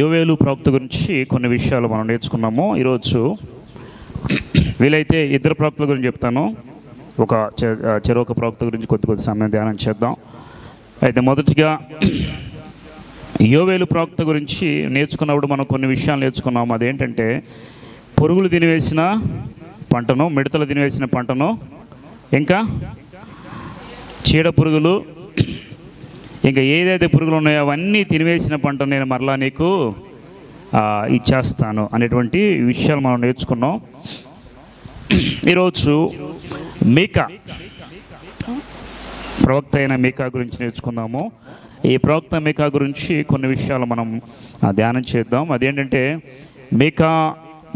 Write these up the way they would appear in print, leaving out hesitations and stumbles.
యోవేలు ప్రవక్త గురించి కొన్ని విషయాలు మనం నేర్చుకున్నాము. ఈరోజు వీలైతే ఇద్దరు ప్రవక్తల గురించి చెప్తాను. చెరొక ప్రవక్త గురించి కొద్ది సమయం ధ్యానం చేద్దాం. అయితే మొదటిగా యోవేలు ప్రవక్త గురించి నేర్చుకున్నప్పుడు మనం కొన్ని విషయాలు నేర్చుకున్నాము. అదేంటంటే పురుగులు తినివేసిన పంటను, మిడతలు తినివేసిన పంటను, ఇంకా చీడ పురుగులు, ఇంకా ఏదైతే పురుగులు ఉన్నాయో అవన్నీ తినివేసిన పంట నేను మరలా నీకు ఇచ్చేస్తాను అనేటువంటి విషయాలు మనం నేర్చుకున్నాం. ఈరోజు మీకా ప్రవక్త అయిన మీకా గురించి నేర్చుకుందాము. ఈ ప్రవక్త మీకా గురించి కొన్ని విషయాలు మనం ధ్యానం చేద్దాం. అదేంటంటే మీకా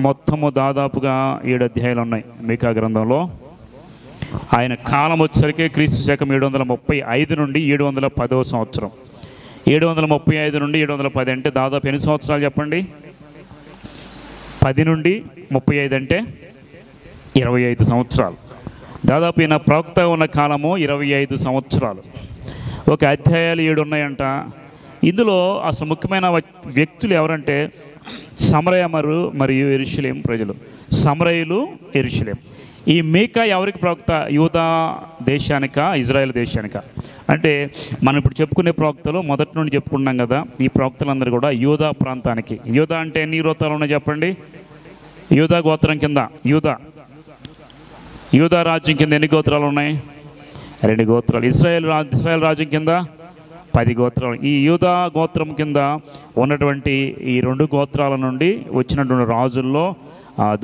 మొత్తము దాదాపుగా 7 అధ్యాయాలు ఉన్నాయి మీకా గ్రంథంలో. ఆయన కాలం వచ్చేసరికి క్రీస్తు శకం 735 నుండి 710వ సంవత్సరం. 735 నుండి 710 అంటే దాదాపు ఎన్ని సంవత్సరాలు చెప్పండి? 10 నుండి 35 అంటే 25 సంవత్సరాలు. దాదాపు ఈయన ప్రవక్త ఉన్న కాలము 25 సంవత్సరాలు. ఒక అధ్యాయాలు 7 ఉన్నాయంట. ఇందులో అసలు ముఖ్యమైన వ్యక్తులు ఎవరంటే సమరయ మరియు యెరూషలేము ప్రజలు. సమరయులు, యెరూషలేము. ఈ మీకా ఎవరికి ప్రవక్త? యూదా దేశానిక, ఇజ్రాయెల్ దేశానిక? అంటే మనం ఇప్పుడు చెప్పుకునే ప్రవక్తలు మొదటి నుండి చెప్పుకున్నాం కదా. ఈ ప్రవక్తలందరూ కూడా యూదా ప్రాంతానికి. యూదా అంటే ఎన్ని గోత్రాలు ఉన్నాయి చెప్పండి? యూదా గోత్రం కింద యూదా రాజ్యం కింద ఎన్ని గోత్రాలు ఉన్నాయి? 2 గోత్రాలు. ఇజ్రాయెల్ రాజ్యం కింద 10 గోత్రాలు. ఈ యూదా గోత్రం కింద ఉన్నటువంటి ఈ 2 గోత్రాల నుండి వచ్చినటువంటి రాజుల్లో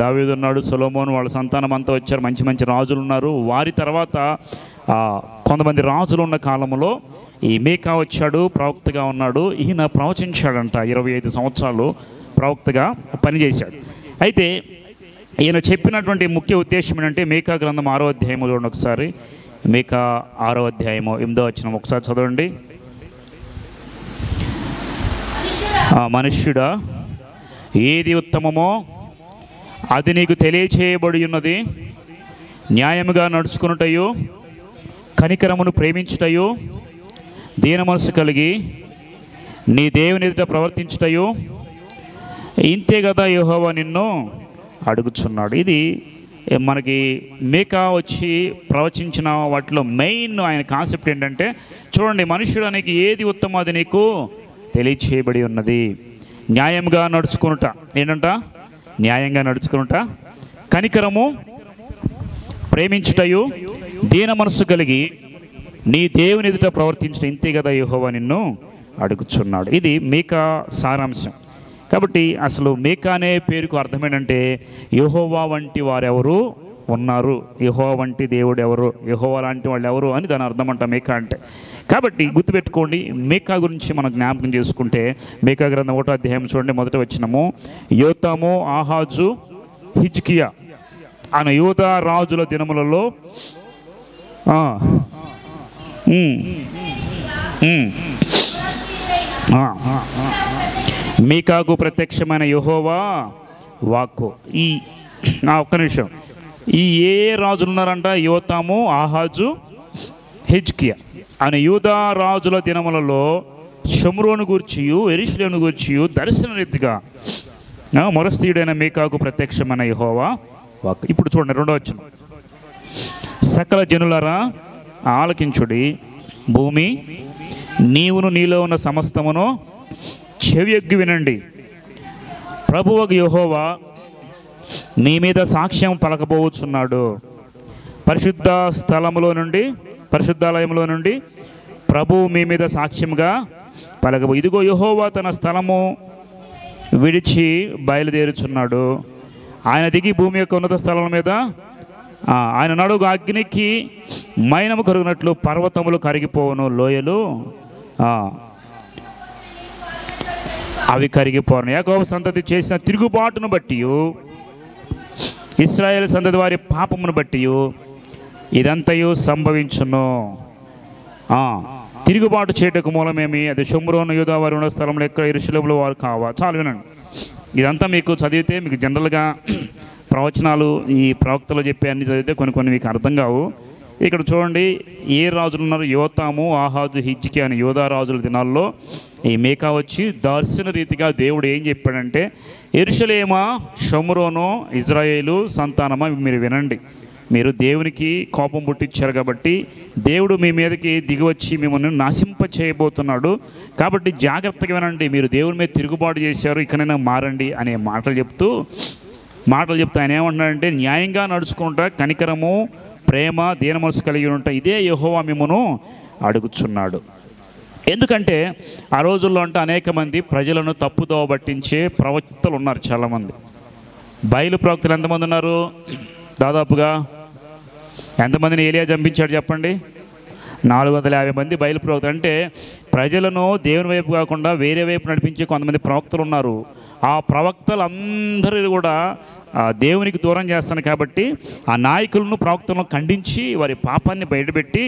దావీదు ఉన్నాడు, సొలొమోను, వాళ్ళ సంతానం అంతా వచ్చారు. మంచి మంచి రాజులు ఉన్నారు. వారి తర్వాత కొంతమంది రాజులు ఉన్న కాలంలో ఈ మీకా వచ్చాడు, ప్రవక్తగా ఉన్నాడు. ఈయన ప్రవచించాడంట. 25 సంవత్సరాలు ప్రవక్తగా పనిచేశాడు. అయితే ఈయన చెప్పినటువంటి ముఖ్య ఉద్దేశం ఏంటంటే మీకా గ్రంథం 6వ అధ్యాయము చూడండి ఒకసారి. మీకా 6వ అధ్యాయము 8వ వచనం ఒకసారి చదవండి. మనుష్యుడా, ఏది ఉత్తమమో అది నీకు తెలియచేయబడి ఉన్నది. న్యాయముగా నడుచుకునుటయు, కనికరమును ప్రేమించుటయు, దీన మనసు కలిగి నీ దేవుని ఎదుట ప్రవర్తించుటయు, ఇంతే కదా యెహోవా నిన్ను అడుగుచున్నాడు. ఇది మనకి మీకా వచ్చి ప్రవచించిన వాటిలో మెయిన్ ఆయన కాన్సెప్ట్ ఏంటంటే చూడండి, మనుష్యుడానికి ఏది ఉత్తమం అది నీకు తెలియచేయబడి ఉన్నది. న్యాయంగా నడుచుకునుట. ఏంటంట? న్యాయంగా నడుచుకునుట, కనికరము ప్రేమించుటయు, దీన మనస్సు కలిగి నీ దేవుని ఎదుట ప్రవర్తించడం, ఇంతే కదా యెహోవా నిన్ను అడుగుచున్నాడు. ఇది మీకా సారాంశం. కాబట్టి అసలు మీకా అనే పేరుకు అర్థం ఏంటంటే యెహోవా వంటి వారెవరు ఉన్నారు, యెహోవా వంటి దేవుడు ఎవరు, యెహోవా లాంటి వాళ్ళు ఎవరు అని దాని అర్థం అంట మీకా అంటే. కాబట్టి గుర్తుపెట్టుకోండి, మీకా గురించి మనం జ్ఞాపకం చేసుకుంటే మీకా గ్రంథం 1వ అధ్యాయం చూడండి, మొదట వచ్చినము. యోతాము, ఆహాజు, హిజ్కియా అనే యూదా రాజుల దినములలో మీకాకు ప్రత్యక్షమైన యెహోవా వాక్కు. ఒక్క నిమిషం. ఈ ఏ రాజులు ఉన్నారంట? యోతాము, ఆహాజు, హిజ్కియా అనే యూదా రాజుల దినములలో షోమ్రోను గూర్చియు, యెరూషలేమును గూర్చియు దర్శన రీతిగా మొరస్తీయుడైన మీకాకు ప్రత్యక్షమైన యెహోవా వాక్కు. ఇప్పుడు చూడండి 2వ వచనం. సకల జనులారా ఆలకించుడి, భూమి నీవును నీలో ఉన్న సమస్తమును చెవియొగ్గి వినండి. ప్రభువగు యెహోవా నీ మీద సాక్ష్యం పలకబోచున్నాడు. పరిశుద్ధ పరిశుద్ధాలయంలో నుండి ప్రభువు మీ మీద సాక్ష్యంగా పలకబో. ఇదిగో యెహోవా తన స్థలము విడిచి బయలుదేరుచున్నాడు. ఆయన దిగి భూమి యొక్క ఉన్నత స్థలం మీద ఆయన నడుగు అగ్నికి మైనము కరుగునట్లు పర్వతములు కరిగిపోవును, లోయలు అవి కరిగిపోను. యాకోబు సంతతి చేసిన తిరుగుబాటును బట్టి, ఇశ్రాయేలు సంతతి వారి పాపమును బట్టి ఇదంతయు సంభవించును. తిరుగుబాటు చేయటకు మూలమేమి? అది షోమ్రోను, యూదా వారి ఉన్న స్థలంలో ఎక్కడ యెరూషలేములో వారు కావా? చాలు వినండి. ఇదంతా మీకు చదివితే మీకు జనరల్గా ప్రవచనాలు ఈ ప్రవక్తలు చెప్పే అన్ని చదివితే కొన్ని మీకు అర్థం కావు. ఇక్కడ చూడండి, ఏ రాజులు ఉన్నారు? యోతాము, ఆహాజు, హిజ్కియా అని యోధా రాజుల దినాల్లో ఈ మీకా వచ్చి దర్శన రీతిగా దేవుడు ఏం చెప్పాడంటే, యెరూషలేమా, షోమ్రోను, ఇజ్రాయేలు సంతానమా, మీరు వినండి. మీరు దేవునికి కోపం పుట్టించారు కాబట్టి దేవుడు మీ మీదకి దిగివచ్చి మిమ్మల్ని నాశింప చేయబోతున్నాడు. కాబట్టి జాగ్రత్తగా వినండి. మీరు దేవుని మీద తిరుగుబాటు చేశారు, ఇకనైనా మారండి అనే మాటలు చెప్తూ ఆయన ఏమంటున్నాడంటే, న్యాయంగా నడుచుకుంటా, కనికరము, ప్రేమ, దీన మనసు కలిగి ఉంటా, ఇదే యెహోవా మిమ్మును అడుగుచున్నాడు. ఎందుకంటే ఆ రోజుల్లో అంటే అనేక మంది ప్రజలను తప్పుదోవ పట్టించే ప్రవక్తలు ఉన్నారు. చాలామంది బయలు ప్రవక్తలు ఎంతమంది ఉన్నారు? దాదాపుగా ఎంతమందిని ఏలియా చంపించాడు చెప్పండి? 450 మంది బయలు ప్రవక్తలు. అంటే ప్రజలను దేవుని వైపు కాకుండా వేరే వైపు నడిపించే కొంతమంది ప్రవక్తలు ఉన్నారు. ఆ ప్రవక్తలందరూ కూడా దేవునికి దూరం చేస్తాను కాబట్టి ఆ నాయకులను, ప్రవక్తలను ఖండించి వారి పాపాన్ని బయటపెట్టి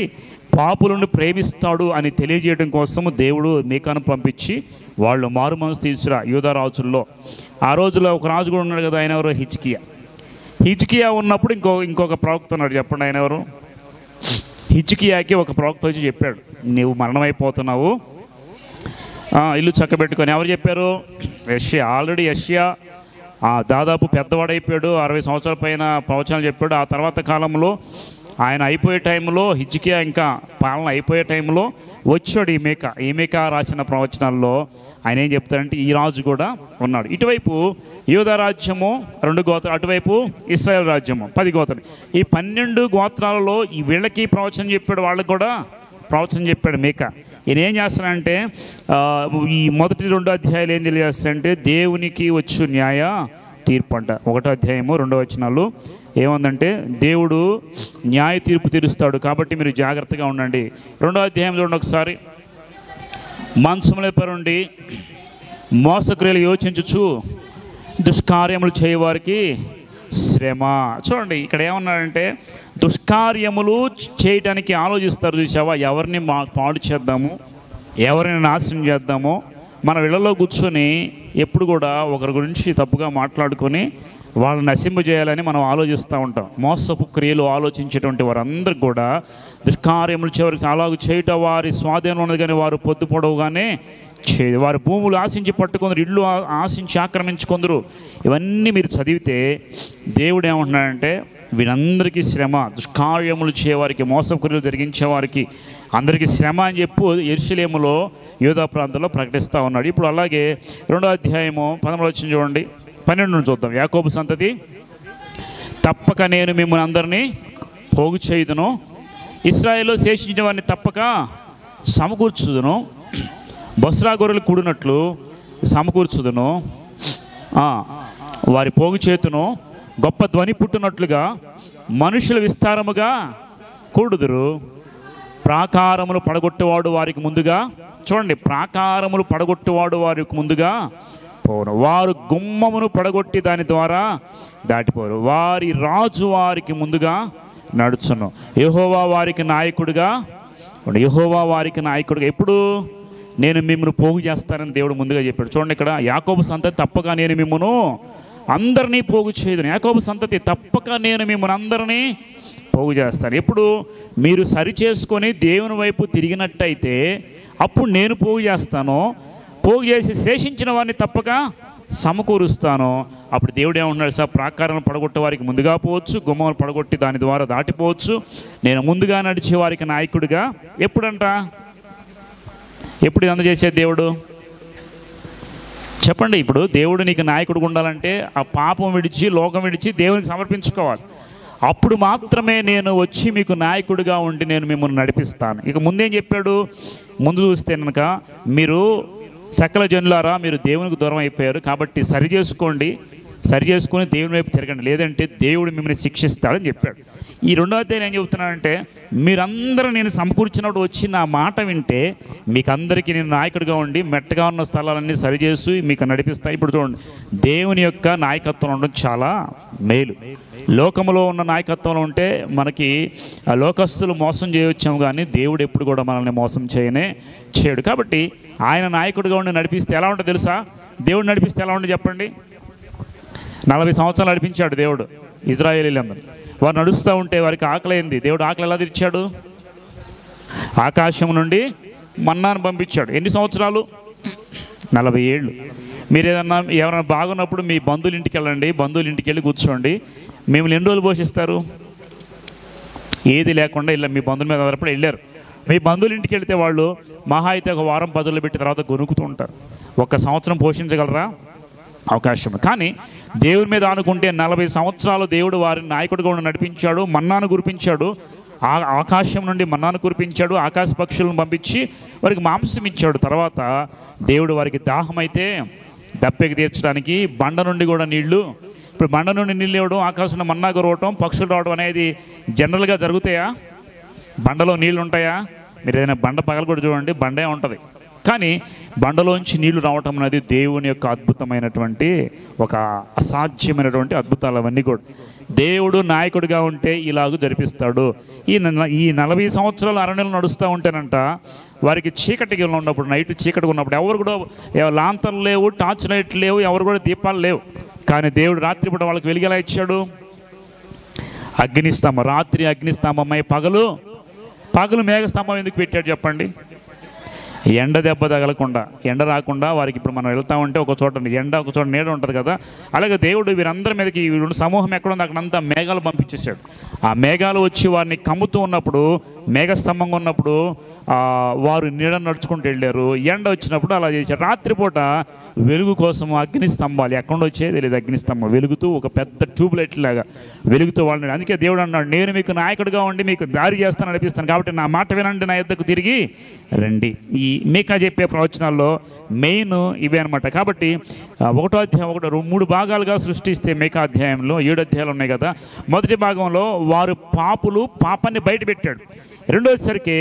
పాపులను ప్రేమిస్తాడు అని తెలియజేయడం కోసం దేవుడు మీకాను పంపించి వాళ్ళు మారు మనసు తీసుకురా. యూదా రాజుల్లో ఆ రోజులో ఒక రాజు కూడా ఉన్నాడు కదా, ఆయన ఎవరు? హిజ్కియా ఉన్నప్పుడు ఇంకొక ప్రవక్త ఉన్నాడు. చెప్పండి ఆయన ఎవరు? హిజ్కియాకి ఒక ప్రవక్త వచ్చి చెప్పాడు, నీవు మరణమైపోతున్నావు, ఇల్లు చక్కబెట్టుకొని. ఎవరు చెప్పారు? యెషయా. ఆల్రెడీ యెషయా దాదాపు పెద్దవాడైపోయాడు, 60 సంవత్సరాల పైన ప్రవచనాలు చెప్పాడు. ఆ తర్వాత కాలంలో ఆయన అయిపోయే టైంలో, హిజ్కియా ఇంకా పాలన అయిపోయే టైంలో వచ్చాడు ఈ మీకా రాసిన ప్రవచనాల్లో. ఆయన ఏం చెప్తాడంటే, ఈ రాజు కూడా ఉన్నాడు. ఇటువైపు యూదా రాజ్యము 2 గోత్రాలు, అటువైపు ఇశ్రాయేలు రాజ్యము 10 గోత్రాలు. ఈ 12 గోత్రాలలో వీళ్ళకి ప్రవచనం చెప్పాడు, వాళ్ళకి కూడా ప్రవచనం చెప్పాడు మీకా. ఈయన ఏం చేస్తానంటే, ఈ మొదటి 2 అధ్యాయాలు ఏం తెలియజేస్తాయంటే, దేవునికి వచ్చు న్యాయ తీర్పు అంట. 1వ అధ్యాయము 2వ వచనాలు ఏముందంటే, దేవుడు న్యాయ తీర్పు తీరుస్తాడు కాబట్టి మీరు జాగ్రత్తగా ఉండండి. 2వ అధ్యాయం చూడండి ఒకసారి. మంచముల పరుండి మోసక్రియలు యోచించుచు దుష్కార్యములు చేయవారికి శ్రమ. చూడండి ఇక్కడ ఏమన్నాడంటే, దుష్కార్యములు చేయడానికి ఆలోచిస్తారు చూసావా, ఎవరిని పాడు చేద్దాము, ఎవరిని నాశనం చేద్దామో. మన ఇళ్లలో కూర్చొని ఎప్పుడు కూడా ఒకరి గురించి తప్పుగా మాట్లాడుకొని వాళ్ళని నశింపజేయాలని మనం ఆలోచిస్తూ ఉంటాం. మోసపు క్రియలు ఆలోచించేటువంటి వారందరూ కూడా దుష్కార్యములు చివరికి అలాగ చేయటం వారి స్వాధీనంలో ఉన్నది, కానీ వారు పొద్దు పొడవుగానే వారి భూములు ఆశించి పట్టుకుందరు, ఇళ్ళు ఆశించి ఆక్రమించుకుందరు. ఇవన్నీ మీరు చదివితే దేవుడు ఏమంటున్నాడంటే, వీరందరికీ శ్రమ, దుష్కార్యములు చేయవారికి, మోసపు క్రియలు జరిగించేవారికి అందరికీ శ్రమ అని చెప్పు యెరూషలేములో యూదా ప్రాంతంలో ప్రకటిస్తూ ఉన్నాడు. ఇప్పుడు అలాగే 2వ అధ్యాయము 13వ వచనం చూడండి, 12 నుంచి చూద్దాం. యాకోబు సంతతి, తప్పక నేను మిమ్మల్ని అందరినీ పోగు చేయుదును, ఇశ్రాయేలులో శేషించిన వారిని తప్పక సమకూర్చుదును, బొస్రా గొర్రెలు కూడినట్లు సమకూర్చుదును, వారి పోగు చేతును, గొప్ప ధ్వని పుట్టినట్లుగా మనుషులు విస్తారముగా కూడుదురు, ప్రాకారములు పడగొట్టేవాడు వారికి ముందుగా, చూడండి, ప్రాకారములు పడగొట్టేవాడు వారికి ముందుగా పోరు, వారు గుమ్మమును పడగొట్టి దాని ద్వారా దాటిపోరు, వారి రాజు వారికి ముందుగా నడుచును, యెహోవా వారికి నాయకుడిగా. ఎప్పుడు? నేను మిమ్మల్ని పోగు చేస్తానని దేవుడు ముందుగా చెప్పాడు. చూడండి ఇక్కడ, యాకోబు సంతతి తప్పక నేను మిమ్మను అందరినీ పోగు చేయదు. యాకోబు సంతతి తప్పక నేను మిమ్మల్ని అందరినీ పోగు చేస్తాను. ఎప్పుడు? మీరు సరి చేసుకొని దేవుని వైపు తిరిగినట్టయితే అప్పుడు నేను పోగు చేస్తాను. పోగు చేసి శేషించిన వారిని తప్పక సమకూరుస్తాను. అప్పుడు దేవుడు ఏమంటున్నాడు సార్, ప్రాకారాలను పడగొట్టే వారికి ముందుగా పోవచ్చు, గుమ్మను పడగొట్టి దాని ద్వారా దాటిపోవచ్చు, నేను ముందుగా నడిచే వారికి నాయకుడిగా. ఎప్పుడంట? ఎప్పుడు ఇదంతా చేసేది దేవుడు? చెప్పండి. ఇప్పుడు దేవుడు నీకు నాయకుడిగా ఉండాలంటే ఆ పాపం విడిచి, లోకం విడిచి దేవునికి సమర్పించుకోవాలి. అప్పుడు మాత్రమే నేను వచ్చి మీకు నాయకుడిగా ఉండి నేను మిమ్మల్ని నడిపిస్తాను. ఇక ముందేం చెప్పాడు? ముందు చూస్తే కనుక, మీరు సకల జనులారా మీరు దేవునికి దూరం అయిపోయారు కాబట్టి సరి చేసుకొని దేవుని వైపు తిరగండి, లేదంటే దేవుడు మిమ్మల్ని శిక్షిస్తాడని చెప్పాడు. ఈ 2వ అధ్యాయం ఏం చెబుతున్నానంటే, మీరందరూ నేను సమకూర్చినప్పుడు వచ్చి నా మాట వింటే మీకు అందరికీ నేను నాయకుడిగా ఉండి మెట్టగా ఉన్న స్థలాలన్నీ సరిచేసి మీకు నడిపిస్తాను. ఇప్పుడు చూడండి, దేవుని యొక్క నాయకత్వం ఉండడం చాలా మేలు. లోకంలో ఉన్న నాయకత్వంలో ఉంటే మనకి లోకస్తులు మోసం చేయవచ్చాము, కానీ దేవుడు ఎప్పుడు కూడా మనల్ని మోసం చేయడు. కాబట్టి ఆయన నాయకుడిగా ఉండి నడిపిస్తే ఎలా ఉంటుంది తెలుసా? దేవుడు నడిపిస్తే ఎలా ఉంటుంది చెప్పండి? 40 సంవత్సరాలు నడిపించాడు దేవుడు ఇజ్రాయేలీలందరూ. వారు నడుస్తూ ఉంటే వారికి ఆకలైంది. దేవుడు ఆకలి ఎలా తీర్చాడు? ఆకాశం నుండి మన్నాను పంపించాడు. ఎన్ని సంవత్సరాలు? 40 ఏళ్ళు. మీరు ఎవరైనా బాగున్నప్పుడు మీ బంధువుల ఇంటికి వెళ్ళండి, బంధువుల ఇంటికి వెళ్ళి కూర్చోండి. మిమ్మల్ని ఎన్ని రోజులు పోషిస్తారు? ఏది లేకుండా ఇలా మీ బంధువుల మీద ఆధారపడి వెళ్ళారు. మీ బంధువుల ఇంటికి వెళితే వాళ్ళు మహా అయితే ఒక వారం 10 రోజులు పెట్టి తర్వాత గొనుకుతూ ఉంటారు. 1 సంవత్సరం పోషించగలరా? అవకాశం. కానీ దేవుని మీద ఆనుకుంటే 40 సంవత్సరాలు దేవుడు వారిని నాయకుడిగా ఉండి నడిపించాడు. మన్నాను కురిపించాడు, ఆకాశం నుండి మన్నాను కురిపించాడు, ఆకాశ పక్షులను పంపించి వారికి మాంసం ఇచ్చాడు. తర్వాత దేవుడు వారికి దాహమైతే దప్పెకి తీర్చడానికి బండ నుండి కూడా నీళ్లు, ఇప్పుడు బండ నుండి నీళ్ళు ఇవ్వడం, ఆకాశంలో మన్నా కురవటం, పక్షులు రావడం అనేది జనరల్గా జరుగుతాయా? బండలో నీళ్ళు ఉంటాయా? మీరు ఏదైనా బండ పగల కూడా చూడండి, బండే ఉంటుంది. కానీ బండలోంచి నీళ్లు రావటం అనేది దేవుని యొక్క అద్భుతమైనటువంటి ఒక అసాధ్యమైనటువంటి అద్భుతాలు. అవన్నీ కూడా దేవుడు నాయకుడిగా ఉంటే ఇలాగూ జరిపిస్తాడు. ఈ 40 సంవత్సరాలు అరణ్యంలో నడుస్తూ ఉంటేనంట వారికి చీకటిగా ఉన్నప్పుడు, నైట్ చీకటిగా ఉన్నప్పుడు ఎవరు కూడా లాంతర్లు లేవు, టార్చ్ లైట్లు లేవు, ఎవరు కూడా దీపాలు లేవు. కానీ దేవుడు రాత్రిపూట వాళ్ళకి వెలిగేలా ఇచ్చాడు. అగ్నిస్తంభం, రాత్రి అగ్నిస్తంభమై పగలు మేఘస్తంభం ఎందుకు పెట్టాడు చెప్పండి? ఎండ దెబ్బ తగలకుండా, ఎండ రాకుండా వారికి. ఇప్పుడు మనం వెళ్తా ఉంటే ఒక చోట ఎండ, ఒక చోట నీడ ఉంటుంది కదా. అలాగే దేవుడు వీరందరి మీదకి సమూహం ఎక్కడుంది అక్కడంతా మేఘాలు పంపించేశాడు. ఆ మేఘాలు వచ్చి వారిని కమ్ముతూ ఉన్నప్పుడు, మేఘస్తంభంగా ఉన్నప్పుడు వారు నీడ నడుచుకుంటూ వెళ్ళారు. ఎండ వచ్చినప్పుడు అలా చేశారు. రాత్రిపూట వెలుగు కోసం అగ్ని స్తంభాలు ఎక్కడ వచ్చేది తెలియదు. అగ్నిస్తంభం వెలుగుతూ ఒక పెద్ద ట్యూబ్లైట్ లాగా వెలుగుతూ వాళ్ళని. అందుకే దేవుడు అన్నాడు, నేను మీకు నాయకుడిగా ఉండి మీకు దారి చేస్తాను, నడిపిస్తాను, కాబట్టి నా మాట వినండి, నా యొద్దకు తిరిగి రండి. ఈ మీకా చెప్పే ప్రవచనాల్లో మెయిన్ ఇవే అనమాట. కాబట్టి 1వ అధ్యాయం 3 భాగాలుగా సృష్టిస్తే మీకా అధ్యాయంలో 7 అధ్యాయాలు ఉన్నాయి కదా. మొదటి భాగంలో వారు పాపాన్ని బయట పెట్టాడు. రెండోసరికి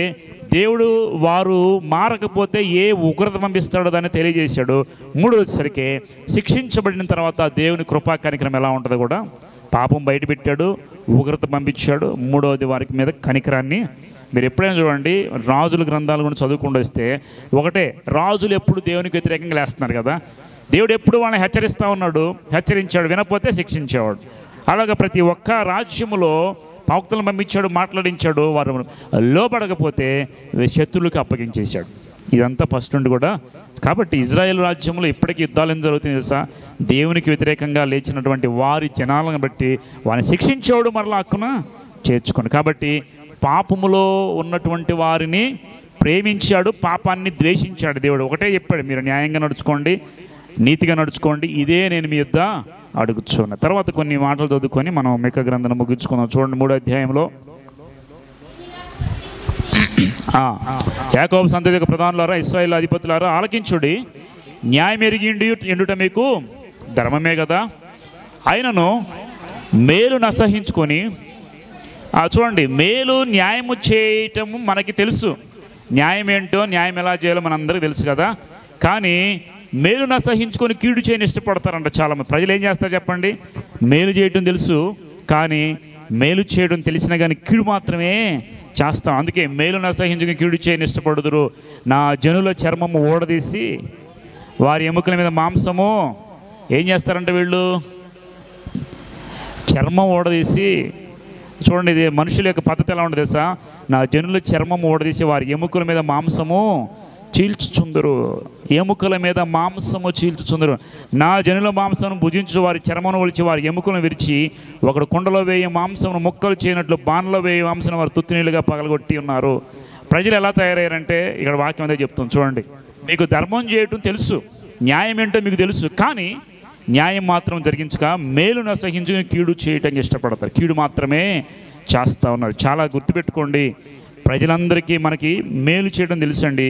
దేవుడు వారు మారకపోతే ఏ ఉగ్రత పంపిస్తాడో దాన్ని తెలియజేశాడు. మూడోసరికి శిక్షించబడిన తర్వాత దేవుని కృపా కనికరం ఎలా ఉంటుందో కూడా పాపం బయట పెట్టాడు, ఉగ్రత పంపించాడు. మూడవది వారికి మీద కనికరాన్ని. మీరు ఎప్పుడైనా చూడండి, రాజుల గ్రంథాలు కూడా చదువుకుంటూ వస్తే ఒకటే, రాజులు ఎప్పుడు దేవునికి వ్యతిరేకంగా లేస్తున్నారు కదా. దేవుడు ఎప్పుడు వాళ్ళని హెచ్చరిస్తూ ఉన్నాడు, హెచ్చరించాడు, వినకపోతే శిక్షించేవాడు. అలాగే ప్రతి ఒక్క రాజ్యములో ప్రవక్తలను పంపించాడు, మాట్లాడించాడు. వారు లోపడకపోతే శత్రువులకు అప్పగించేశాడు. ఇదంతా ఫస్ట్ నుండి కూడా. కాబట్టి ఇజ్రాయెల్ రాజ్యంలో ఇప్పటికీ యుద్ధాలు ఏం జరుగుతుంది తెలుసా? దేవునికి వ్యతిరేకంగా లేచినటువంటి వారి జనాలను బట్టి వారిని శిక్షించేవాడు, మరలా హక్కున చేర్చుకోండి. కాబట్టి పాపములో ఉన్నటువంటి వారిని ప్రేమించాడు, పాపాన్ని ద్వేషించాడు. దేవుడు ఒకటే చెప్పాడు, మీరు న్యాయంగా నడుచుకోండి, నీతిగా నడుచుకోండి, ఇదే నేను మీ యొద్ద అడుగుచున్నా. తర్వాత కొన్ని మాటలు చదువుకొని మనం మీకా గ్రంథం ముగించుకుందాం. చూడండి 3వ అధ్యాయంలో, యాకోబు సంతతి యొక్క ప్రధానులారా, ఇశ్రాయేలు అధిపతులారా, ఆలకించుడి. న్యాయం ఎరిగిండి ఎండుట మీకు ధర్మమే కదా. అయినను మేలు నసహించుకొని, చూడండి, మేలు న్యాయము చేయటము మనకి తెలుసు, న్యాయం ఏంటో, న్యాయం ఎలా చేయాలో మనందరికీ తెలుసు కదా. కానీ మేలు నసహించుకొని కీడు చేయని ఇష్టపడతారంట చాలామంది ప్రజలు. ఏం చేస్తారు చెప్పండి? మేలు చేయటం తెలుసు, కానీ మేలు చేయడం తెలిసినా కానీ కీడు మాత్రమే చేస్తాం. అందుకే మేలు నసహించుకొని కీడు చేయని ఇష్టపడుదురు. నా జనుల చర్మము ఓడదీసి వారి ఎముకల మీద మాంసము ఏం చేస్తారంటే వీళ్ళు చర్మం ఓడదీసి. చూడండి, ఇది మనుషుల యొక్క పద్ధతి ఎలా ఉంటుంది తెలుసా? నా జనుల చర్మము ఓడదీసి వారి ఎముకల మీద మాంసము చీల్చుచుందరు. ఎముకల మీద మాంసము చీల్చుచుందరు. నా జనుల మాంసము భుజించు వారి చర్మను ఒలిచి వారి ఎముకలను విరిచి ఒకడు కుండలో వేయి మాంసమును ముక్కలు చేయనట్లు బాణలో వేయి మాంసం వారు తుత్తునీళ్ళుగా పగలగొట్టి ఉన్నారు. ప్రజలు ఎలా తయారయ్యారంటే ఇక్కడ వాక్యం అదే చెప్తుంది. చూడండి, మీకు ధర్మం చేయటం తెలుసు, న్యాయం ఏంటో మీకు తెలుసు, కానీ న్యాయం మాత్రం జరిగించక మేలు నసహించుకుని కీడు చేయటానికి ఇష్టపడతారు. కీడు మాత్రమే చేస్తూ ఉన్నారు. చాలా గుర్తుపెట్టుకోండి, ప్రజలందరికీ మనకి మేలు చేయడం తెలుసండి,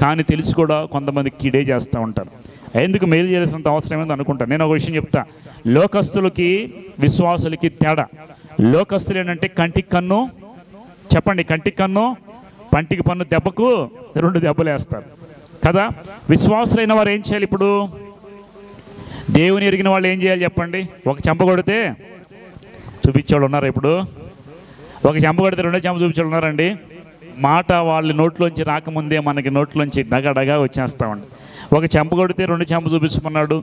కానీ తెలిసి కూడా కొంతమంది కీడే చేస్తూ ఉంటారు. ఎందుకు మేలు చేయాల్సినంత అవసరం ఏందో అనుకుంటాను. నేను ఒక విషయం చెప్తా. లోకస్తులకి విశ్వాసులకి తేడా. లోకస్తులు ఏంటంటే కంటికి కన్ను, చెప్పండి, కంటికి కన్ను, పంటికి పన్ను, దెబ్బకు 2 దెబ్బలు వేస్తారు కదా. విశ్వాసులైన వారు ఏం చేయాలి? ఇప్పుడు దేవుని ఎరిగిన వాళ్ళు ఏం చేయాలి చెప్పండి? ఒక చెంప కొడితే చూపించేవాళ్ళు ఉన్నారు. ఇప్పుడు ఒక చెంప కొడితే 2వ చెంప చూపించేవాళ్ళు ఉన్నారండి. మాట వాళ్ళ నోట్లోంచి రాకముందే మనకి నోట్లోంచి డగడగా వచ్చేస్తామండి. ఒక చెంప కొడితే 2 చెంప చూపించమన్నాడు.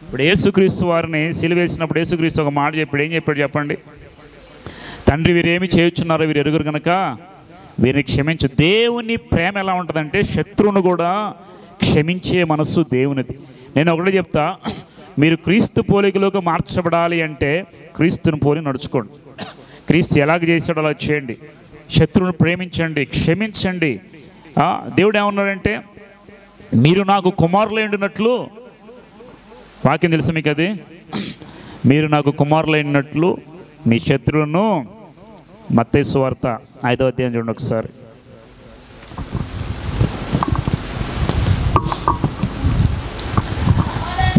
ఇప్పుడు యేసుక్రీస్తు వారిని సిలువేసినప్పుడు యేసుక్రీస్తు ఒక మాట చెప్పాడు. ఏం చెప్పాడు చెప్పండి? తండ్రి, వీరేమి చేయుచున్నారో వీరు ఎరుగురు కనుక వీరిని క్షమించు. దేవుని ప్రేమ ఎలా ఉంటుందంటే శత్రువును కూడా క్షమించే మనస్సు దేవునిది. నేను ఒకటే చెప్తా, మీరు క్రీస్తు పోలికలోకి మార్చబడాలి అంటే క్రీస్తుని పోలి నడుచుకోండి. క్రీస్తు ఎలాగ చేశాడో అలా చేయండి. శత్రువుని ప్రేమించండి, క్షమించండి. దేవుడు ఏమన్నాడంటే, మీరు నాకు కుమారులైనట్లు, వాక్యం తెలుసు మీకు అది, మీరు నాకు కుమారులైనట్లు మీ శత్రువులను. మత్తయి సువార్త 5వ అధ్యాయం చూడండి ఒకసారి.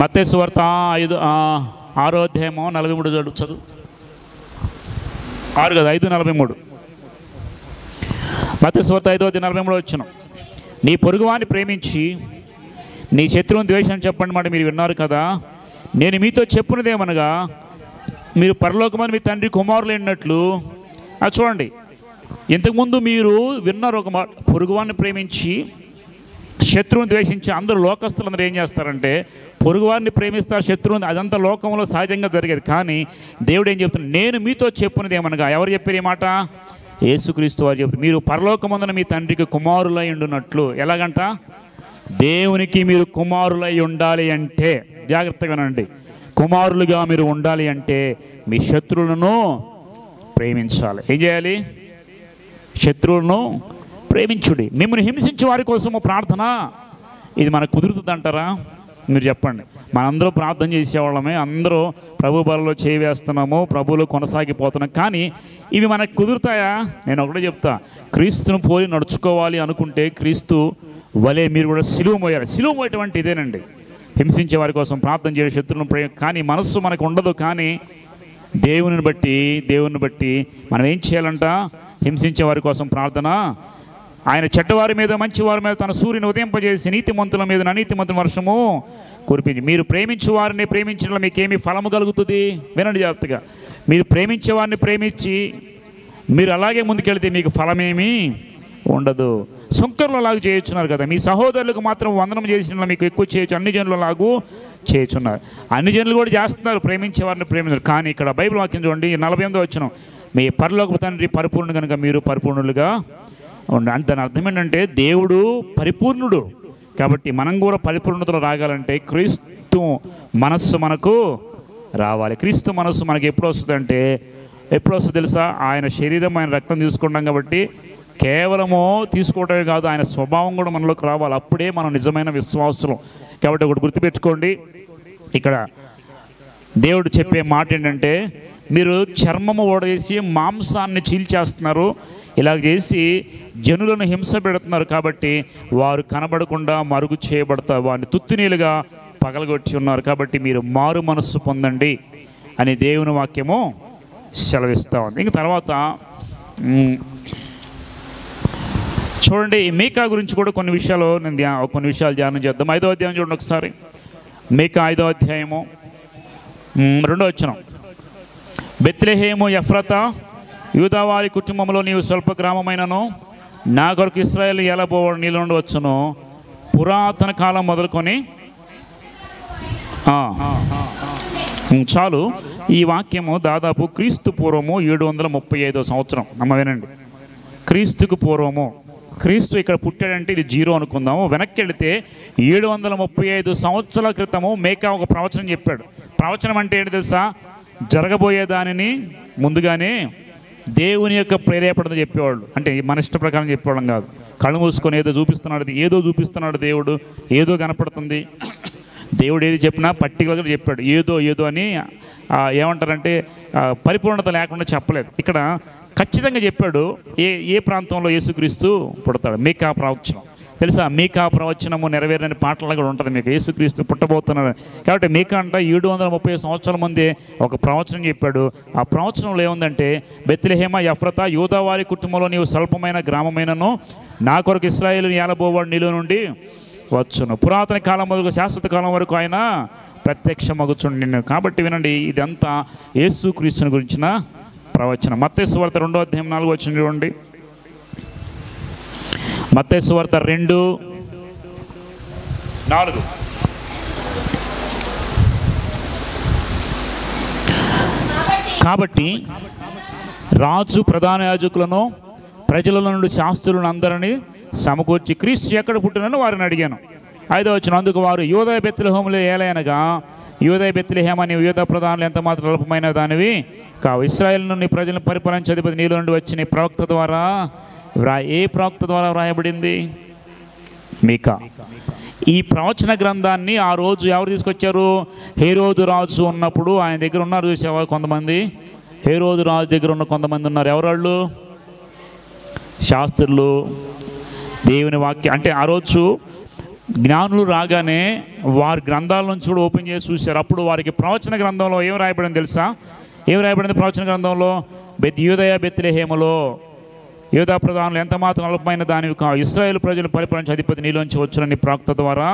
మత్తయి సువార్త 6వ అధ్యాయము 43 చదువు. 6 కదా, 5:43. మత్తయి సువార్త 5వ అధ్యాయం 43 వచనం. నీ పొరుగువాన్ని ప్రేమించి నీ శత్రువుని ద్వేషం చెప్పండి మాట మీరు విన్నారు కదా. నేను మీతో చెప్పున్నదేమనగా, మీరు పరలోకమని మీ తండ్రి కుమారులైనట్లు. చూడండి, ఇంతకుముందు మీరు విన్నారు ఒక మాట, పొరుగువాన్ని ప్రేమించి శత్రువుని ద్వేషించి. అందరూ లోకస్తులందరూ ఏం చేస్తారంటే పొరుగువారిని ప్రేమిస్తారు, శత్రువుని, అదంతా లోకంలో సహజంగా జరిగేది. కానీ దేవుడు ఏం చెప్తున్నాడు, నేను మీతో చెప్పున్నది ఏమనగా. ఎవరు చెప్పారు ఈ మాట? యేసుక్రీస్తు వారు చెప్తారు, మీరు పరలోకమందున మీ తండ్రికి కుమారులై ఉండునట్లు. ఎలాగంట? దేవునికి మీరు కుమారులై ఉండాలి అంటే, జాగ్రత్తగా వినండి, కుమారులుగా మీరు ఉండాలి అంటే మీ శత్రువులను ప్రేమించాలి. ఏం చేయాలి? శత్రువులను ప్రేమించుడి. మిమ్మల్ని హింసించే వారి కోసము ప్రార్థన. ఇది మనకు కుదురుతుంది అంటారా? మీరు చెప్పండి. మనందరూ ప్రార్థన చేసేవాళ్ళమే, అందరూ ప్రభు బలలో చేవేస్తున్నాము, ప్రభువులో కొనసాగిపోతున్నాం. కానీ ఇవి మనకు కుదురుతాయా? నేను ఒకటే చెప్తా, క్రీస్తును పోలి నడుచుకోవాలి అనుకుంటే క్రీస్తు వలే మీరు కూడా సిలువ మోయాలి. సిలువ మోయటం అంటే ఇదేనండి, హింసించే వారి కోసం ప్రార్థన చేయాలి, శత్రువులను కానీ మనస్సు మనకు ఉండదు. కానీ దేవుని బట్టి మనం ఏం చేయాలంట? హింసించే వారి కోసం ప్రార్థన. ఆయన చెడ్డవారి మీద మంచివారి మీద తన సూర్యుని ఉదయింపజేసి నీతిమంతుల మీద అనీతిమంతుల వర్షము కురిపించి. మీరు ప్రేమించే వారిని ప్రేమించడంలో మీకేమి ఫలము కలుగుతుంది? వినండి జాగ్రత్తగా. మీరు ప్రేమించే వారిని ప్రేమించి మీరు అలాగే ముందుకెళ్తే మీకు ఫలమేమీ ఉండదు. సుంకర్లు అలాగూ చేయుచున్నారు కదా, మీ సహోదరులకు మాత్రం వందనం చేసిన మీకు ఎక్కువ చేయొచ్చు, అన్ని జనులు అలాగూ చేయుచున్నారు. అన్ని జనులు కూడా చేస్తున్నారు, ప్రేమించే వారిని ప్రేమించారు. కానీ ఇక్కడ బైబిల్ వాక్యం చూడండి, 48వ వచనం, మీ పరలోకపు తండ్రి పరిపూర్ణుడు కనుక మీరు పరిపూర్ణులుగా ఉండాలి. దాని అర్థం ఏంటంటే దేవుడు పరిపూర్ణుడు కాబట్టి మనం కూడా పరిపూర్ణతలో రాగాలంటే క్రీస్తు మనస్సు మనకు రావాలి. క్రీస్తు మనస్సు మనకి ఎప్పుడు వస్తుందంటే, ఎప్పుడు వస్తుంది తెలుసా? ఆయన శరీరం, ఆయన రక్తం తీసుకుంటాం కాబట్టి కేవలము తీసుకోవటమే కాదు, ఆయన స్వభావం కూడా మనలోకి రావాలి. అప్పుడే మనం నిజమైన విశ్వాసులు. కాబట్టి ఒకటి గుర్తుపెట్టుకోండి, ఇక్కడ దేవుడు చెప్పే మాట ఏంటంటే, మీరు చర్మము ఓడేసి మాంసాన్ని చీల్చేస్తున్నారు, ఇలాగ చేసి జనులను హింస పెడుతున్నారు కాబట్టి వారు కనబడకుండా మరుగు చేయబడతారు, వారిని తుత్తునీలుగా పగలగొట్టి ఉన్నారు. కాబట్టి మీరు మారు మనస్సు పొందండి అని దేవుని వాక్యము సెలవిస్తూ ఉంది. ఇంక తర్వాత చూడండి, మీకా గురించి కూడా కొన్ని విషయాలు ధ్యానం చేద్దాం. 5వ అధ్యాయం చూడండి ఒకసారి. మీకా 5వ అధ్యాయము 2వ వచనం. బెత్లెహేము ఎఫ్రతా, యూదావారి కుటుంబంలో నీవు స్వల్ప గ్రామమైనను నా కొరకు ఇశ్రాయేలు ఏలబోవాడు నీలో నుండి వచ్చును. పురాతన కాలం మొదలుకొని చాలు. ఈ వాక్యము దాదాపు క్రీస్తు పూర్వము 735వ సంవత్సరం. అమ్మ వినండి, క్రీస్తుకు పూర్వము. క్రీస్తు ఇక్కడ పుట్టాడంటే ఇది 0 అనుకుందాము. వెనక్కి వెళితే 735 సంవత్సరాల క్రితము మేకా ఒక ప్రవచనం చెప్పాడు. ప్రవచనం అంటే ఏంటి తెలుసా? జరగబోయే దానిని ముందుగానే దేవుని యొక్క ప్రేరేపణతో చెప్పేవాళ్ళు. అంటే మన ఇష్ట ప్రకారం చెప్పేవాళ్ళం కాదు. కళ్ళు మూసుకొని ఏదో చూపిస్తున్నాడు దేవుడు, ఏదో కనపడుతుంది. దేవుడు ఏది చెప్పినా పర్టికులర్గా చెప్పాడు. ఏదో అని ఏమంటారంటే పరిపూర్ణత లేకుండా చెప్పలేదు. ఇక్కడ ఖచ్చితంగా చెప్పాడు ఏ ప్రాంతంలో యేసుక్రీస్తు పుడతాడు. మీకా ప్రవచనం తెలుసా? మీకా ప్రవచనము నెరవేరని పాటలు కూడా ఉంటుంది మీకు, యేసుక్రీస్తు పుట్టబోతున్నాడు. కాబట్టి మీకా అంట 730 సంవత్సరాల ముందే ఒక ప్రవచనం చెప్పాడు. ఆ ప్రవచనంలో ఏముందంటే, బెత్లెహేమ ఎఫ్రతా, యూదావారి కుటుంబంలో నీవు స్వల్పమైన గ్రామమైనను నా కొరకు ఇశ్రాయేలు ఏలబోవాడు నీలో నుండి వచ్చును. పురాతన కాలం మొదలు శాశ్వత కాలం వరకు ఆయన ప్రత్యక్షమగుచుండు నిన్ను. కాబట్టి వినండి, ఇదంతా యేసుక్రీస్తుని గురించిన ప్రవచనం. మత్తయి సువార్త 2వ అధ్యాయం 4వ వచనం చూడండి. మత్తయి సువార్త 2:4. కాబట్టి రాజు ప్రధాన యాజకులను ప్రజల నుండి శాస్త్రులను అందరినీ సమకూర్చి క్రీస్తు ఎక్కడ పుట్టినని వారిని అడిగాను. 5వ వచనం, అందుకు వారు యూదా బెత్లెహేములో ఏలయనగా యూదా బెత్లెహేమ నీవు యూదా ప్రధానులు ఎంత మాత్రం అల్పమైన దానివి కావు. ఇశ్రాయేలు నుండి ప్రజలను పరిపాలించే అధిపతి నీలో నుండి వచ్చిన ప్రవక్త ద్వారా ఏ ప్రవక్త ద్వారా వ్రాయబడింది? మీకా. ఈ ప్రవచన గ్రంథాన్ని ఆ రోజు ఎవరు తీసుకొచ్చారు? హేరోదు రాజు ఉన్నప్పుడు ఆయన దగ్గర ఉన్నారు చూసేవా కొంతమంది. హేరోదు రాజు దగ్గర ఉన్న కొంతమంది ఉన్నారు. ఎవరాళ్ళు? శాస్త్రులు. దేవుని వాక్యం అంటే ఆ రోజు జ్ఞానులు రాగానే వారి గ్రంథాల నుంచి కూడా ఓపెన్ చేసి చూశారు. అప్పుడు వారికి ప్రవచన గ్రంథంలో ఏం రాయబడింది తెలుసా? ఏం రాయబడింది ప్రవచన గ్రంథంలో? యూదయ బెత్లెహేములో యూదా ప్రధానులు ఎంత మాత్రం అల్పమైన దానివి కావు. ఇశ్రాయేలు ప్రజలు పరిపాలించే అధిపతి నీలోంచి వచ్చిన ప్రవక్త ద్వారా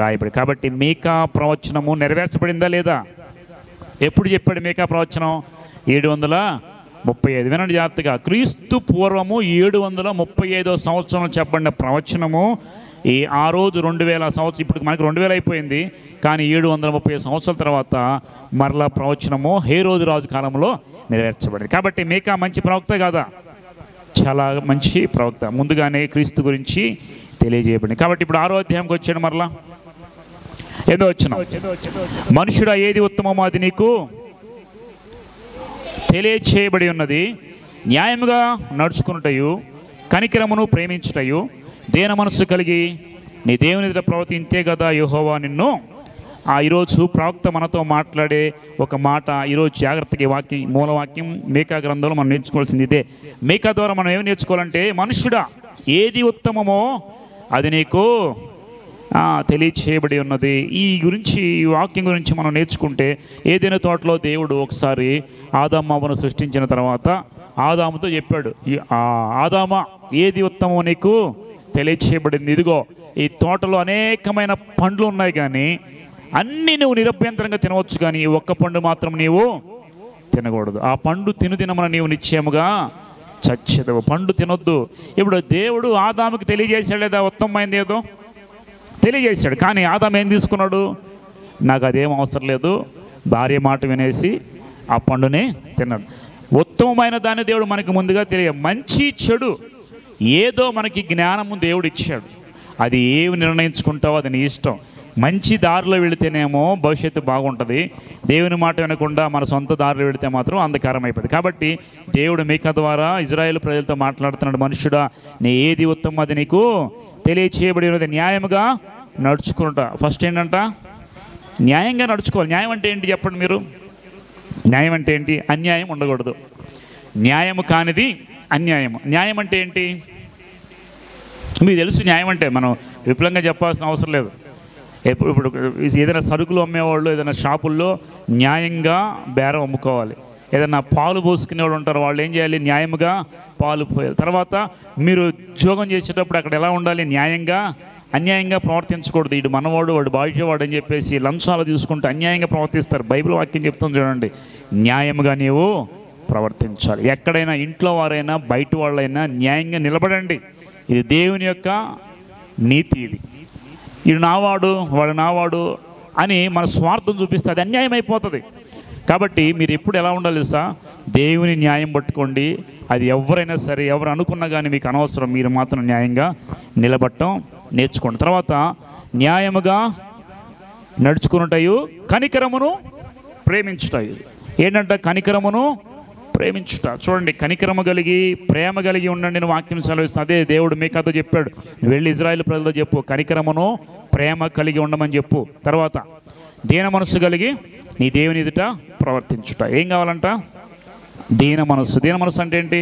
రాయబడి. కాబట్టి మీకా ప్రవచనము నెరవేర్చబడిందా లేదా? ఎప్పుడు చెప్పాడు మీకా ప్రవచనం? 735. వినండి జాగ్రత్తగా. క్రీస్తు పూర్వము 735వ సంవత్సరంలో చెప్పబడిన ప్రవచనము ఆ రోజు 2000 సంవత్సరం, ఇప్పుడు మనకి 2000 అయిపోయింది, కానీ 730 సంవత్సరాల తర్వాత మరలా ప్రవచనము హేరోదు రాజు కాలంలో నెరవేర్చబడింది. కాబట్టి మీకా మంచి ప్రవక్త కాదా? చాలా మంచి ప్రవక్త, ముందుగానే క్రీస్తు గురించి తెలియజేయబడింది. కాబట్టి ఇప్పుడు 6వ అధ్యాయంకి వచ్చాడు. మరలా ఏదో వచ్చిన మనుషుడా ఏది ఉత్తమమో అది నీకు తెలియచేయబడి ఉన్నది. న్యాయముగా నడుచుకున్నటయు కనికరమును ప్రేమించుటయు దేన మనస్సు కలిగి నీ దేవుని ఎదుట ప్రవర్తింతే కదా యెహోవా నిన్ను. ఈరోజు ప్రవక్త మనతో మాట్లాడే ఒక మాట, ఈరోజు జాగ్రత్తగా వాక్యం, మూలవాక్యం మీకా గ్రంథంలో మనం నేర్చుకోవాల్సింది ఇదే. మీకా ద్వారా మనం ఏమి నేర్చుకోవాలంటే, మనుష్యుడా ఏది ఉత్తమమో అది నీకు తెలియచేయబడి ఉన్నది. ఈ వాక్యం గురించి మనం నేర్చుకుంటే, ఏదైనా తోటలో దేవుడు ఒకసారి ఆదాము అవ్వను సృష్టించిన తర్వాత ఆదాముతో చెప్పాడు, ఆదామా ఏది ఉత్తమమో నీకు తెలియచేయబడింది. ఇదిగో ఈ తోటలో అనేకమైన పండ్లు ఉన్నాయి, కానీ అన్నీ నువ్వు నిరభ్యంతరంగా తినవచ్చు, కానీ ఈ ఒక్క పండు మాత్రం నీవు తినకూడదు. ఆ పండు తినమని నీవు నిశ్చయముగా చచ్చేదవు. పండు తినొద్దు. ఇప్పుడు దేవుడు ఆదాముకి తెలియజేశాడు లేదా? ఉత్తమమైంది ఏదో తెలియజేశాడు, కానీ ఆదాము ఏం తీసుకున్నాడు? నాకు అదేం అవసరం లేదు, భార్య మాట వినేసి ఆ పండుని తిన్నాడు. ఉత్తమమైన దాన్ని దేవుడు మనకి ముందుగా మంచి చెడు ఏదో మనకి జ్ఞానము దేవుడు ఇచ్చాడు. అది ఏమి నిర్ణయించుకుంటావో అది నీ ఇష్టం. మంచి దారిలో వెళితేనేమో భవిష్యత్తు బాగుంటుంది. దేవుని మాట వినకుండా మన సొంత దారిలో వెళితే మాత్రం అంధకారం అయిపోతుంది. కాబట్టి దేవుడు మీకా ద్వారా ఇజ్రాయేలు ప్రజలతో మాట్లాడుతున్నాడు, మనుషుడా నీ ఏది ఉత్తమం అది నీకు తెలియచేయబడి ఉన్నది. న్యాయముగా నడుచుకుంట. ఫస్ట్ ఏంటంట? న్యాయంగా నడుచుకోవాలి. న్యాయం అంటే ఏంటి చెప్పండి మీరు? న్యాయం అంటే ఏంటి? అన్యాయం ఉండకూడదు. న్యాయము కానిది అన్యాయము. న్యాయం అంటే ఏంటి మీకు తెలుసు. న్యాయం అంటే మనం విపులంగా చెప్పాల్సిన అవసరం లేదు. ఇప్పుడు ఏదైనా సరుకులు అమ్మేవాళ్ళు ఏదైనా షాపుల్లో న్యాయంగా బేరం అమ్ముకోవాలి. ఏదైనా పాలు పోసుకునేవాళ్ళు ఉంటారు, వాళ్ళు ఏం చేయాలి? న్యాయంగా పాలు పోయాలి. తర్వాత మీరు ఉద్యోగం చేసేటప్పుడు అక్కడ ఎలా ఉండాలి? న్యాయంగా, అన్యాయంగా ప్రవర్తించకూడదు. ఇటు మనవాడు వాడు బాధ్యవాడు అని చెప్పేసి లంచాలు తీసుకుంటూ అన్యాయంగా ప్రవర్తిస్తారు. బైబిల్ వాక్యం చెప్తుంది చూడండి, న్యాయంగా నీవు ప్రవర్తించాలి. ఎక్కడైనా ఇంట్లో వారైనా బయట వాళ్ళైనా న్యాయంగా నిలబడండి. ఇది దేవుని యొక్క నీతి. ఇది నావాడు వాడు నావాడు అని మన స్వార్థం చూపిస్తే అది అన్యాయం అయిపోతుంది. కాబట్టి మీరు ఎప్పుడు ఎలా ఉండాలి సార్? దేవుని న్యాయం పట్టుకోండి. అది ఎవరైనా సరే, ఎవరు అనుకున్నా కానీ మీకు అనవసరం. మీరు మాత్రం న్యాయంగా నిలబడటం నేర్చుకోండి. తర్వాత న్యాయముగా నడుచుకున్నటయు కనికరమును ప్రేమించుటయు. ఏంటంట? కనికరమును ప్రేమించుట. చూడండి, కనికరము కలిగి ప్రేమ కలిగి ఉండండి అని వాక్యం సెలవిస్తుంది. అదే దేవుడు మీకాతో చెప్పాడు, వెళ్ళి ఇజ్రాయేలు ప్రజలతో చెప్పు, కనికరమును ప్రేమ కలిగి ఉండమని చెప్పు. తర్వాత దీన మనస్సు కలిగి నీ దేవుని ఎదుట ప్రవర్తించుట. ఏం కావాలంట? దీన మనస్సు. దీన మనస్సు అంటే ఏంటి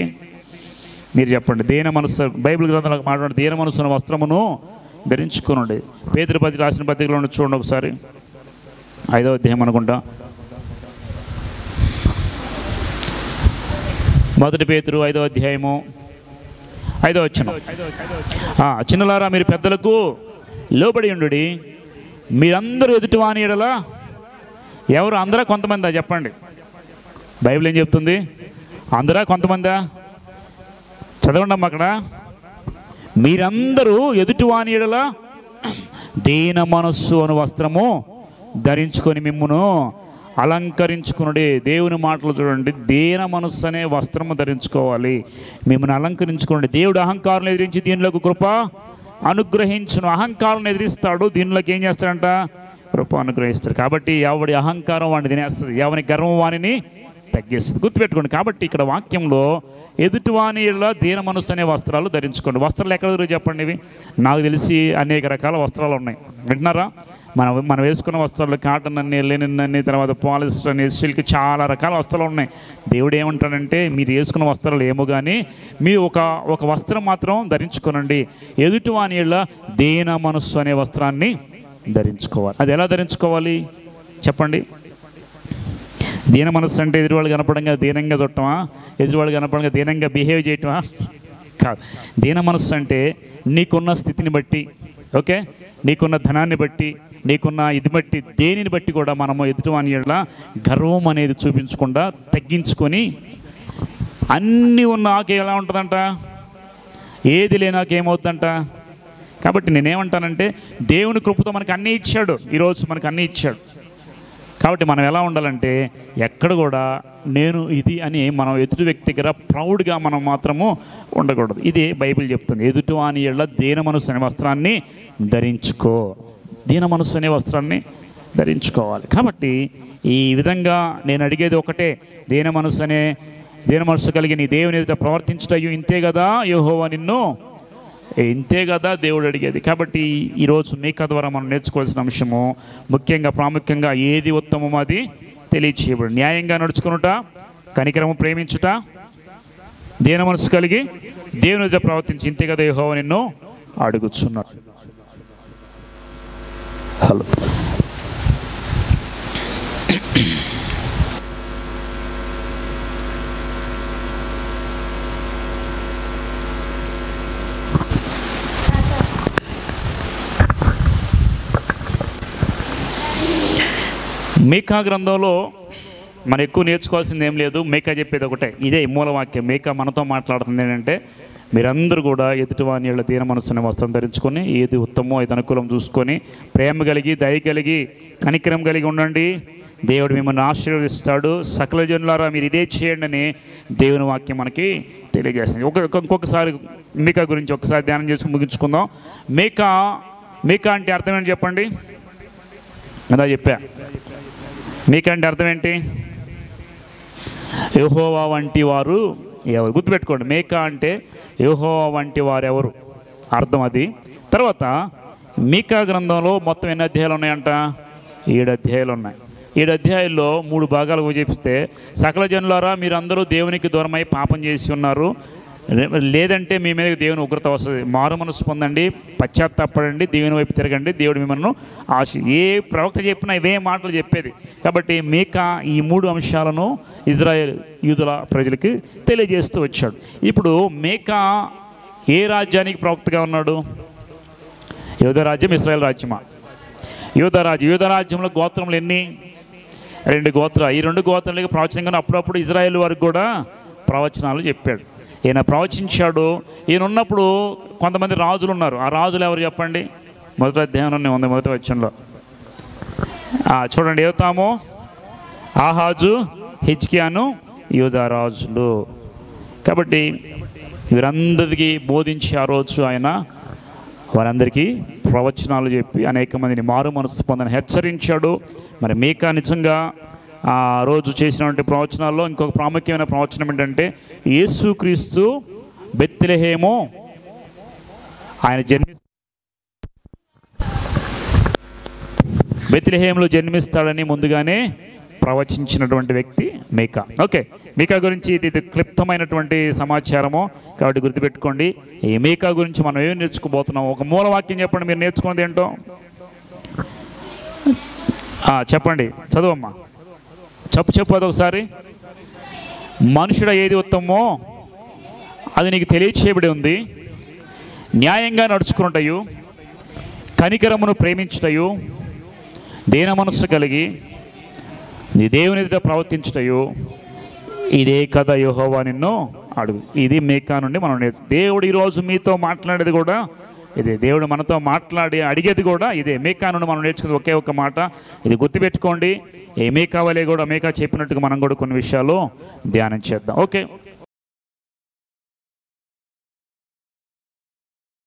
మీరు చెప్పండి? దీన మనస్సు బైబిల్ గ్రంథంలో మాట్లాడు, దీన మనస్సును వస్త్రమును ధరించుకునండి. పేతురు రాసిన పత్రికలో చూడండి ఒకసారి, 5వ అధ్యాయం అనుకుంటా, 1 పేతురు 5వ అధ్యాయము 5వ వచనం. చిన్నలారా మీరు పెద్దలకు లోబడి ఉండుడి, మీరందరూ ఎదుటివాని ఎడల. ఎవరు? అందరా కొంతమందా చెప్పండి? బైబిల్ ఏం చెప్తుంది? అందరా కొంతమందా? చదవండి అమ్మ అక్కడ. మీరందరూ ఎదుటివాని ఎడల దీన మనస్సు అను వస్త్రము ధరించుకొని మిమ్మును అలంకరించుకునుడి. దేవుని మాటలు చూడండి, దీన మనస్సు అనే వస్త్రము ధరించుకోవాలి, మిమ్మల్ని అలంకరించుకోండి. దేవుడు అహంకారం ఎదిరించి దీనిలోకి కృప అనుగ్రహించును. అహంకారం ఎదిరిస్తాడు, దీనిలోకి ఏం చేస్తాడంట? కృప అనుగ్రహిస్తాడు. కాబట్టి ఎవడి అహంకారం వాడిని తినేస్తుంది, ఎవని గర్వం వాణిని తగ్గిస్తుంది. గుర్తుపెట్టుకోండి. కాబట్టి ఇక్కడ వాక్యంలో ఎదుటివాణిలో దీన మనస్సు అనే వస్త్రాలు ధరించుకోండి. వస్త్రాలు ఎక్కడ దొరికి చెప్పండి? ఇవి నాకు తెలిసి అనేక రకాల వస్త్రాలు ఉన్నాయి. వింటున్నారా? మనం వేసుకున్న వస్త్రాలు కాటన్ అని, లెనిన్ అని, తర్వాత పాలిస్టర్ అని, సిల్క్, చాలా రకాల వస్త్రాలు ఉన్నాయి. దేవుడు ఏమంటాడంటే మీరు వేసుకున్న వస్త్రాలు ఏమో కానీ మీ ఒక వస్త్రం మాత్రం ధరించుకోనండి. ఎదుటివాణిలో దీన మనస్సు అనే వస్త్రాన్ని ధరించుకోవాలి. అది ఎలా ధరించుకోవాలి చెప్పండి? దీన మనస్సు అంటే ఎదురువాళ్ళు కనపడంగా దీనంగా చుట్టమా? ఎదురువాళ్ళు కనపడంగా దీనంగా బిహేవ్ చేయటమా? కాదు. దీన మనస్సు అంటే నీకున్న స్థితిని బట్టి, ఓకే, నీకున్న ధనాన్ని బట్టి, నీకున్న ఇది బట్టి, దేనిని బట్టి కూడా మనము ఎదుటివాని యెడల గర్వం అనేది చూపించకుండా తగ్గించుకొని, అన్నీ ఉన్న నాకే ఎలా ఉంటుందంట, ఏది లే నాకేమవుతుందంట. కాబట్టి నేనేమంటానంటే దేవుని కృపతో మనకు అన్నీ ఇచ్చాడు. ఈరోజు మనకు అన్నీ ఇచ్చాడు. కాబట్టి మనం ఎలా ఉండాలంటే ఎక్కడ కూడా నేను ఇది అని మనం ఎదుటి వ్యక్తి దగ్గర ప్రౌడ్గా మనం మాత్రము ఉండకూడదు. ఇది బైబిల్ చెప్తుంది. ఎదుటివాని యెడల దీన మనస్సు అనే వస్త్రాన్ని ధరించుకో. దీన మనస్సు అనే వస్త్రాన్ని ధరించుకోవాలి. కాబట్టి ఈ విధంగా నేను అడిగేది ఒకటే, దీన మనస్సు కలిగి నీ దేవుని ఎదుట ప్రవర్తించుటయు ఇంతే కదా యెహోవా నిన్ను, ఇంతే కదా దేవుడు అడిగేది. కాబట్టి ఈరోజు మీకా ద్వారా మనం నేర్చుకోవాల్సిన అంశము ముఖ్యంగా ప్రాముఖ్యంగా ఏది ఉత్తమమో అది తెలియచేయబడి, న్యాయంగా నడుచుకునుట, కనికరము ప్రేమించుట, దీన మనస్సు కలిగి దేవుని ఎదుట ప్రవర్తించి ఇంతే కదా యెహోవా నిన్ను అడుగుచున్నాడు. హలో, మీకా గ్రంథంలో మనం ఎక్కువ నేర్చుకోవాల్సింది ఏం లేదు. మీకా చెప్పేది ఒకటే, ఇదే మూలవాక్యం. మీకా మనతో మాట్లాడుతుంది ఏంటంటే మీరందరూ కూడా ఎదుటివాని యెడల దీన మనస్సు అనే వస్త్రం ధరించుకొని ఏది ఉత్తమో అది అనుకూలం చూసుకొని ప్రేమ కలిగి, దయ కలిగి, కనికరం కలిగి ఉండండి. దేవుడు మిమ్మల్ని ఆశీర్వదిస్తాడు. సకల జనులారా మీరు ఇదే చేయండి అని దేవుని వాక్యం మనకి తెలియజేస్తుంది. ఇంకొకసారి మీకా గురించి ఒకసారి ధ్యానం చేసుకుని ముగించుకుందాం. మీకా అంటే అర్థం ఏంటి చెప్పండి? అదా చెప్పా. మీకా అంటే అర్థం ఏంటి? యెహోవా వంటి వారు ఎవరు? గుర్తుపెట్టుకోండి, మీకా అంటే యెహోవా వంటి వారు ఎవరు అర్థం అది. తర్వాత మీకా గ్రంథంలో మొత్తం ఎన్ని అధ్యాయాలు ఉన్నాయంట? 7 అధ్యాయాలు ఉన్నాయి. 7 అధ్యాయాల్లో 3 భాగాలు విభజిస్తే సకల జనులారా మీరందరూ దేవునికి దూరమై పాపం చేసి ఉన్నారు, లేదంటే మీ మీద దేవుని ఉగ్రత వస్తుంది. మారు మనసు పొందండి, పశ్చాత్తాపడండి, దేవుని వైపు తిరగండి, దేవుడు మిమ్మల్ని ఏ ప్రవక్త చెప్పినా ఇవే మాటలు చెప్పేది. కాబట్టి మీకా ఈ 3 అంశాలను ఇజ్రాయేల్ యూదుల ప్రజలకి తెలియజేస్తూ వచ్చాడు. ఇప్పుడు మీకా ఏ రాజ్యానికి ప్రవక్తగా ఉన్నాడు? యూదా రాజ్యం, ఇశ్రాయేల్ రాజ్యమా? యూదా రాజ్యంలో గోత్రములు ఎన్ని? 2 గోత్రాలు. ఈ 2 గోత్రాలకి ప్రవచనంగా అప్పుడప్పుడు ఇజ్రాయేల్ వారికి కూడా ప్రవచనాలు చెప్పాడు. ఈయన ప్రవచించాడు. ఈయన ఉన్నప్పుడు కొంతమంది రాజులు ఉన్నారు. ఆ రాజులు ఎవరు చెప్పండి? మొదటి అధ్యాయంలోనే ఉంది, మొదటి వచనంలో చూడండి. యోతాము, ఆహాజు, హిజ్కియాను యూదా రాజులు. కాబట్టి వీరందరికీ బోధించి ఆ రోజు ఆయన వారందరికీ ప్రవచనాలు చెప్పి అనేక మందిని మారు మనసు పొందని హెచ్చరించాడు. మరి మీకా నిజంగా ఆ రోజు చేసినటువంటి ప్రవచనాల్లో ఇంకొక ప్రాముఖ్యమైన ప్రవచనం ఏంటంటే యేసుక్రీస్తు బెత్లెహేము ఆయన బెత్లెహేములో జన్మిస్తాడని ముందుగానే ప్రవచించినటువంటి వ్యక్తి మీకా. ఓకే, మీకా గురించి ఇది క్లుప్తమైనటువంటి సమాచారము. కాబట్టి గుర్తుపెట్టుకోండి, ఈ మీకా గురించి మనం ఏం నేర్చుకోబోతున్నాం? ఒక మూలవాక్యం చెప్పండి, మీరు నేర్చుకున్నది ఏంటో చెప్పండి. చదువమ్మా, చెప్పు అది ఒకసారి. మనుషుడు ఏది ఉత్తమో అది నీకు తెలియచేయబడి ఉంది. న్యాయంగా నడుచుకున్నటయు, కనికరమును ప్రేమించుటయు, దీన మనస్సు కలిగి నీ దేవుని ఎదుట ప్రవర్తించుటయు ఇదే కదా యెహోవా నిన్ను అడుగు. ఇది మీకా నుండి మనం దేవుడు ఈరోజు మీతో మాట్లాడేది కూడా ఇదే. దేవుడు మనతో మాట్లాడి అడిగేది కూడా ఇదే. మీకా నుండి మనం నేర్చుకునేది ఒకే ఒక మాట. ఇది గుర్తుపెట్టుకోండి. ఏ మీకా వలె కూడా మీకా చెప్పినట్టుగా మనం కూడా కొన్ని విషయాలు ధ్యానం చేద్దాం. ఓకే.